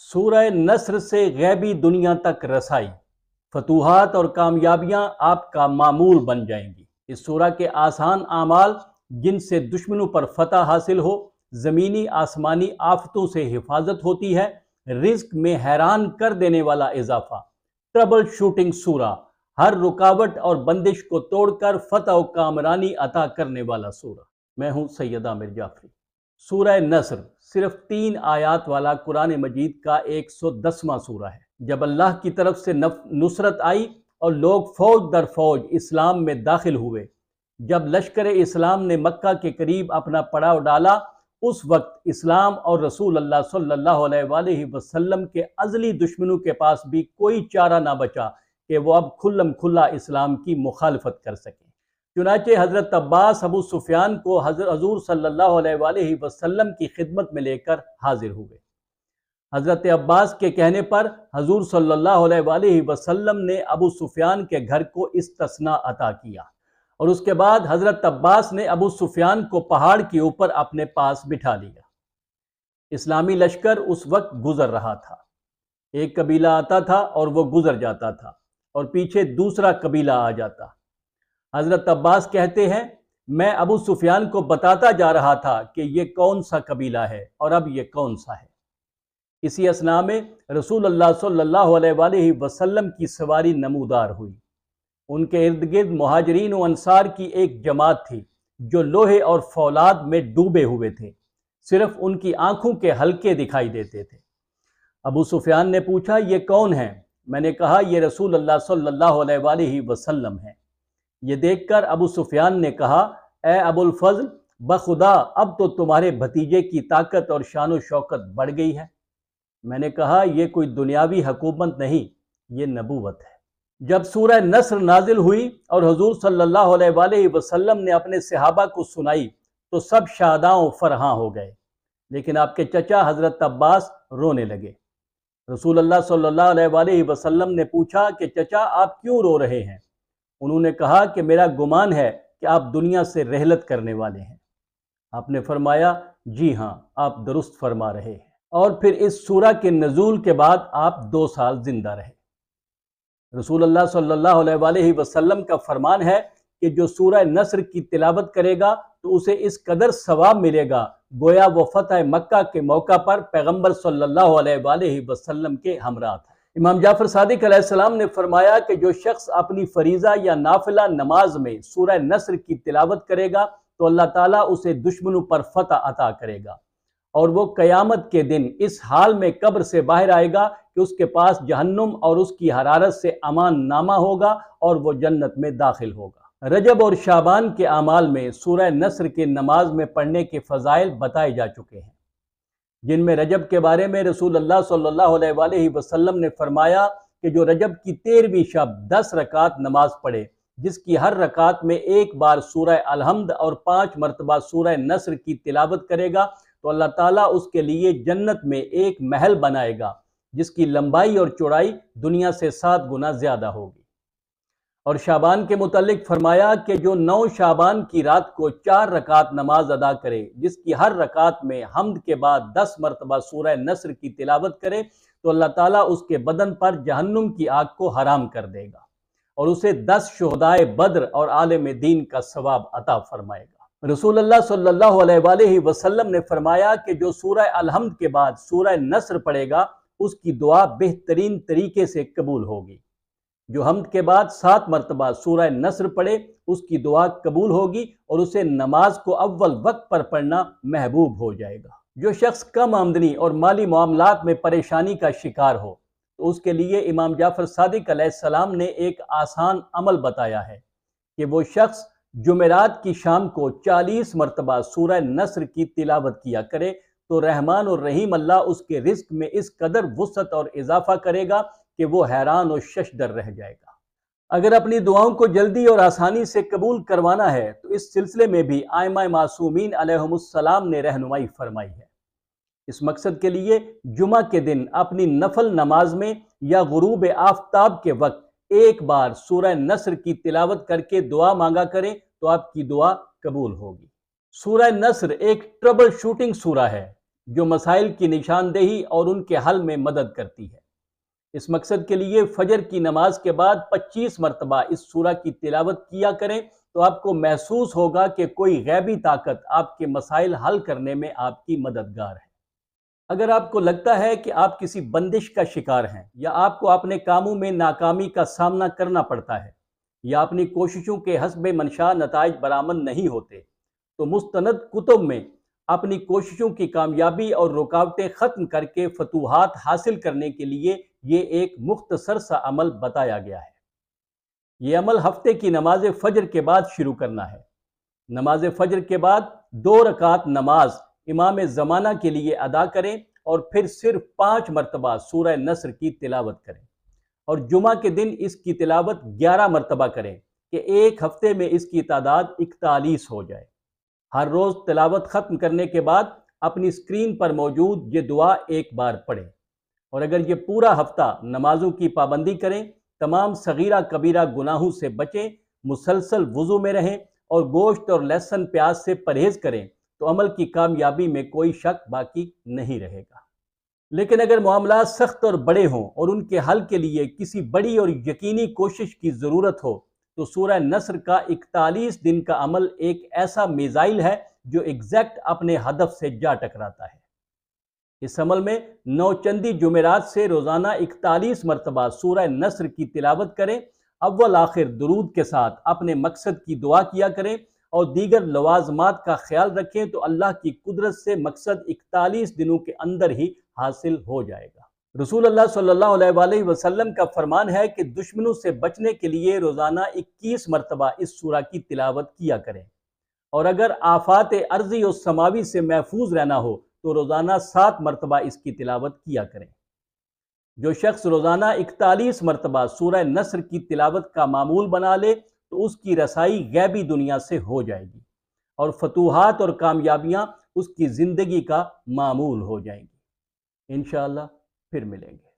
سورہ نصر سے غیبی دنیا تک رسائی، فتوحات اور کامیابیاں آپ کا معمول بن جائیں گی۔ اس سورہ کے آسان اعمال جن سے دشمنوں پر فتح حاصل ہو، زمینی آسمانی آفتوں سے حفاظت ہوتی ہے، رزق میں حیران کر دینے والا اضافہ، ٹربل شوٹنگ سورہ، ہر رکاوٹ اور بندش کو توڑ کر فتح و کامرانی عطا کرنے والا سورہ۔ میں ہوں سید عامر جعفری۔ سورہ نصر صرف 3 آیات والا قرآن مجید کا 110واں سورہ ہے۔ جب اللہ کی طرف سے نصرت آئی اور لوگ فوج در فوج اسلام میں داخل ہوئے، جب لشکر اسلام نے مکہ کے قریب اپنا پڑاؤ ڈالا، اس وقت اسلام اور رسول اللہ صلی اللہ علیہ وآلہ وسلم کے ازلی دشمنوں کے پاس بھی کوئی چارہ نہ بچا کہ وہ اب کھلم کھلا اسلام کی مخالفت کر سکیں۔ چنانچہ حضرت عباس ابو سفیان کو حضور صلی اللہ علیہ وآلہ وسلم کی خدمت میں لے کر حاضر ہوئے۔ حضرت عباس کے کہنے پر حضور صلی اللہ علیہ وآلہ وسلم نے ابو سفیان کے گھر کو استثناء عطا کیا، اور اس کے بعد حضرت عباس نے ابو سفیان کو پہاڑ کے اوپر اپنے پاس بٹھا لیا۔ اسلامی لشکر اس وقت گزر رہا تھا۔ ایک قبیلہ آتا تھا اور وہ گزر جاتا تھا، اور پیچھے دوسرا قبیلہ آ جاتا۔ حضرت عباس کہتے ہیں، میں ابو سفیان کو بتاتا جا رہا تھا کہ یہ کون سا قبیلہ ہے اور اب یہ کون سا ہے۔ اسی اثناء میں رسول اللہ صلی اللہ علیہ وآلہ وسلم کی سواری نمودار ہوئی۔ ان کے ارد گرد مہاجرین و انصار کی ایک جماعت تھی جو لوہے اور فولاد میں ڈوبے ہوئے تھے، صرف ان کی آنکھوں کے حلقے دکھائی دیتے تھے۔ ابو سفیان نے پوچھا، یہ کون ہیں؟ میں نے کہا، یہ رسول اللہ صلی اللہ علیہ وآلہ وسلم ہیں۔ یہ دیکھ کر ابو سفیان نے کہا، اے ابو الفضل، بخدا اب تو تمہارے بھتیجے کی طاقت اور شان و شوکت بڑھ گئی ہے۔ میں نے کہا، یہ کوئی دنیاوی حکومت نہیں، یہ نبوت ہے۔ جب سورہ نصر نازل ہوئی اور حضور صلی اللہ علیہ وآلہ وسلم نے اپنے صحابہ کو سنائی تو سب شاداں و فرحاں ہو گئے، لیکن آپ کے چچا حضرت عباس رونے لگے۔ رسول اللہ صلی اللہ علیہ وآلہ وسلم نے پوچھا کہ چچا آپ کیوں رو رہے ہیں؟ انہوں نے کہا کہ میرا گمان ہے کہ آپ دنیا سے رحلت کرنے والے ہیں۔ آپ نے فرمایا، جی ہاں، آپ درست فرما رہے ہیں۔ اور پھر اس سورہ کے نزول کے بعد آپ 2 سال زندہ رہے۔ رسول اللہ صلی اللہ علیہ وآلہ وسلم کا فرمان ہے کہ جو سورہ نصر کی تلاوت کرے گا تو اسے اس قدر ثواب ملے گا گویا وہ فتح مکہ کے موقع پر پیغمبر صلی اللہ علیہ وآلہ وسلم کے ہمراہ تھا۔ امام جعفر صادق علیہ السلام نے فرمایا کہ جو شخص اپنی فریضہ یا نافلہ نماز میں سورہ نصر کی تلاوت کرے گا تو اللہ تعالیٰ اسے دشمنوں پر فتح عطا کرے گا، اور وہ قیامت کے دن اس حال میں قبر سے باہر آئے گا کہ اس کے پاس جہنم اور اس کی حرارت سے امان نامہ ہوگا اور وہ جنت میں داخل ہوگا۔ رجب اور شعبان کے اعمال میں سورہ نصر کے نماز میں پڑھنے کے فضائل بتائے جا چکے ہیں، جن میں رجب کے بارے میں رسول اللہ صلی اللہ علیہ وآلہ وسلم نے فرمایا کہ جو رجب کی 13ویں شب 10 رکعت نماز پڑھے، جس کی ہر رکعت میں ایک بار سورہ الحمد اور 5 مرتبہ سورہ نصر کی تلاوت کرے گا تو اللہ تعالیٰ اس کے لیے جنت میں ایک محل بنائے گا جس کی لمبائی اور چوڑائی دنیا سے 7 گنا زیادہ ہوگی۔ اور شعبان کے متعلق فرمایا کہ جو 9 شعبان کی رات کو 4 رکعت نماز ادا کرے، جس کی ہر رکعت میں حمد کے بعد 10 مرتبہ سورہ نصر کی تلاوت کرے تو اللہ تعالیٰ اس کے بدن پر جہنم کی آگ کو حرام کر دے گا اور اسے 10 شہدائے بدر اور عالم دین کا ثواب عطا فرمائے گا۔ رسول اللہ صلی اللہ علیہ وآلہ وسلم نے فرمایا کہ جو سورہ الحمد کے بعد سورہ نصر پڑھے گا اس کی دعا بہترین طریقے سے قبول ہوگی۔ جو حمد کے بعد 7 مرتبہ سورہ نصر پڑھے اس کی دعا قبول ہوگی اور اسے نماز کو اول وقت پر پڑھنا محبوب ہو جائے گا۔ جو شخص کم آمدنی اور مالی معاملات میں پریشانی کا شکار ہو تو اس کے لیے امام جعفر صادق علیہ السلام نے ایک آسان عمل بتایا ہے کہ وہ شخص جمعرات کی شام کو 40 مرتبہ سورہ نصر کی تلاوت کیا کرے تو رحمان اور رحیم اللہ اس کے رزق میں اس قدر وسعت اور اضافہ کرے گا کہ وہ حیران و ششدر رہ جائے گا۔ اگر اپنی دعاؤں کو جلدی اور آسانی سے قبول کروانا ہے تو اس سلسلے میں بھی ائمہ معصومین علیہم السلام نے رہنمائی فرمائی ہے۔ اس مقصد کے لیے جمعہ کے دن اپنی نفل نماز میں یا غروب آفتاب کے وقت ایک بار سورہ نصر کی تلاوت کر کے دعا مانگا کریں تو آپ کی دعا قبول ہوگی۔ سورہ نصر ایک ٹربل شوٹنگ سورہ ہے۔ جو مسائل کی نشاندہی اور ان کے حل میں مدد کرتی ہے۔ اس مقصد کے لیے فجر کی نماز کے بعد 25 مرتبہ اس سورہ کی تلاوت کیا کریں تو آپ کو محسوس ہوگا کہ کوئی غیبی طاقت آپ کے مسائل حل کرنے میں آپ کی مددگار ہے۔ اگر آپ کو لگتا ہے کہ آپ کسی بندش کا شکار ہیں یا آپ کو اپنے کاموں میں ناکامی کا سامنا کرنا پڑتا ہے یا اپنی کوششوں کے حسب منشاء نتائج برآمد نہیں ہوتے، تو مستند کتب میں اپنی کوششوں کی کامیابی اور رکاوٹیں ختم کر کے فتوحات حاصل کرنے کے لیے یہ ایک مختصر سا عمل بتایا گیا ہے۔ یہ عمل ہفتے کی نماز فجر کے بعد شروع کرنا ہے۔ نماز فجر کے بعد 2 رکعت نماز امام زمانہ کے لیے ادا کریں اور پھر صرف 5 مرتبہ سورہ نصر کی تلاوت کریں، اور جمعہ کے دن اس کی تلاوت 11 مرتبہ کریں کہ ایک ہفتے میں اس کی تعداد 41 ہو جائے۔ ہر روز تلاوت ختم کرنے کے بعد اپنی اسکرین پر موجود یہ دعا ایک بار پڑھیں، اور اگر یہ پورا ہفتہ نمازوں کی پابندی کریں، تمام صغیرہ کبیرہ گناہوں سے بچیں، مسلسل وضو میں رہیں اور گوشت اور لہسن پیاز سے پرہیز کریں، تو عمل کی کامیابی میں کوئی شک باقی نہیں رہے گا۔ لیکن اگر معاملات سخت اور بڑے ہوں اور ان کے حل کے لیے کسی بڑی اور یقینی کوشش کی ضرورت ہو، تو سورہ نصر کا 41 دن کا عمل ایک ایسا میزائل ہے جو ایگزیکٹ اپنے ہدف سے جا ٹکراتا ہے۔ اس عمل میں 9 چندی جمعرات سے روزانہ 41 مرتبہ سورہ نصر کی تلاوت کریں، اول آخر درود کے ساتھ اپنے مقصد کی دعا کیا کریں اور دیگر لوازمات کا خیال رکھیں تو اللہ کی قدرت سے مقصد 41 دنوں کے اندر ہی حاصل ہو جائے گا۔ رسول اللہ صلی اللہ علیہ وآلہ وسلم کا فرمان ہے کہ دشمنوں سے بچنے کے لیے روزانہ 21 مرتبہ اس سورہ کی تلاوت کیا کریں، اور اگر آفات ارضی و سماوی سے محفوظ رہنا ہو تو روزانہ 7 مرتبہ اس کی تلاوت کیا کریں۔ جو شخص روزانہ 41 مرتبہ سورہ نصر کی تلاوت کا معمول بنا لے تو اس کی رسائی غیبی دنیا سے ہو جائے گی اور فتوحات اور کامیابیاں اس کی زندگی کا معمول ہو جائیں گی۔ انشاءاللہ پھر ملیں گے۔